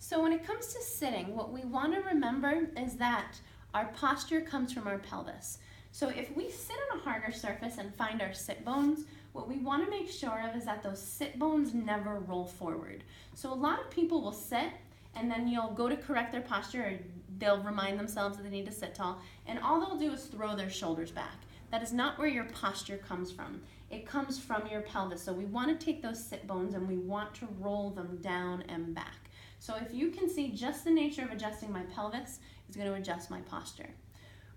So when it comes to sitting, what we want to remember is that our posture comes from our pelvis. So if we sit on a harder surface and find our sit bones, what we want to make sure of is that those sit bones never roll forward. So a lot of people will sit and then you'll go to correct their posture, or they'll remind themselves that they need to sit tall, and all they'll do is throw their shoulders back. That is not where your posture comes from. It comes from your pelvis. So we want to take those sit bones and we want to roll them down and back. So if you can see, just the nature of adjusting my pelvis is going to adjust my posture.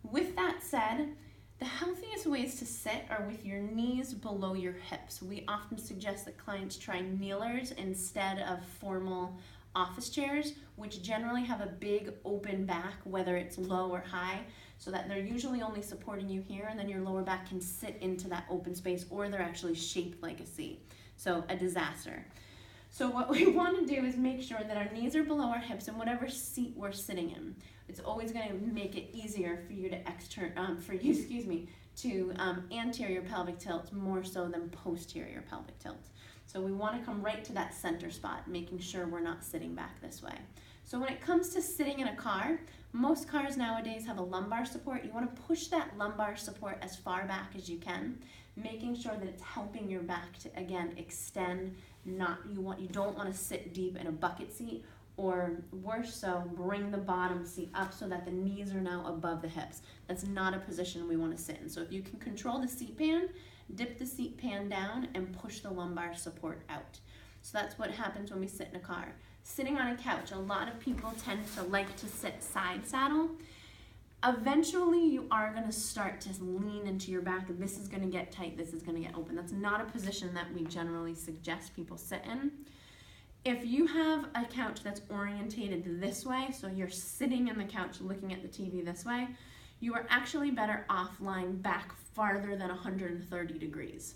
With that said, the healthiest ways to sit are with your knees below your hips. We often suggest that clients try kneelers instead of formal office chairs, which generally have a big open back, whether it's low or high, so that they're usually only supporting you here, and then your lower back can sit into that open space, or they're actually shaped like a C. So a disaster. So what we want to do is make sure that our knees are below our hips in whatever seat we're sitting in. It's always going to make it easier for you to anterior pelvic tilt more so than posterior pelvic tilt. So we want to come right to that center spot, making sure we're not sitting back this way. So when it comes to sitting in a car, most cars nowadays have a lumbar support. You want to push that lumbar support as far back as you can, making sure that it's helping your back to, again, extend. You don't want to sit deep in a bucket seat, or worse so, bring the bottom seat up so that the knees are now above the hips. That's not a position we want to sit in. So if you can control the seat pan, dip the seat pan down and push the lumbar support out. So that's what happens when we sit in a car. Sitting on a couch, a lot of people tend to like to sit side saddle. Eventually you are going to start to lean into your back. This is going to get tight, this is going to get open. That's not a position that we generally suggest people sit in. If you have a couch that's orientated this way, so you're sitting in the couch looking at the TV this way, you are actually better off lying back farther than 130 degrees.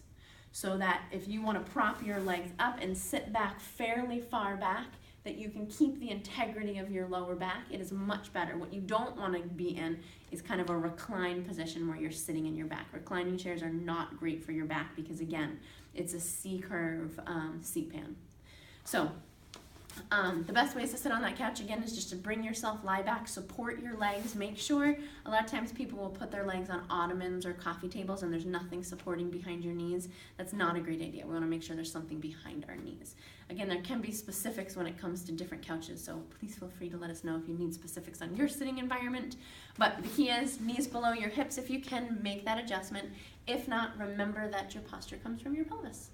So that if you want to prop your legs up and sit back fairly far back, that you can keep the integrity of your lower back, it is much better. What you don't want to be in is kind of a reclined position where you're sitting in your back. Reclining chairs are not great for your back because, again, it's a C-curve seat pan. So the best ways to sit on that couch, again, is just to bring yourself, lie back, support your legs. Make sure, a lot of times people will put their legs on ottomans or coffee tables and there's nothing supporting behind your knees. That's not a great idea. We want to make sure there's something behind our knees. Again, there can be specifics when it comes to different couches, so please feel free to let us know if you need specifics on your sitting environment. But the key is knees below your hips if you can, make that adjustment. If not, remember that your posture comes from your pelvis.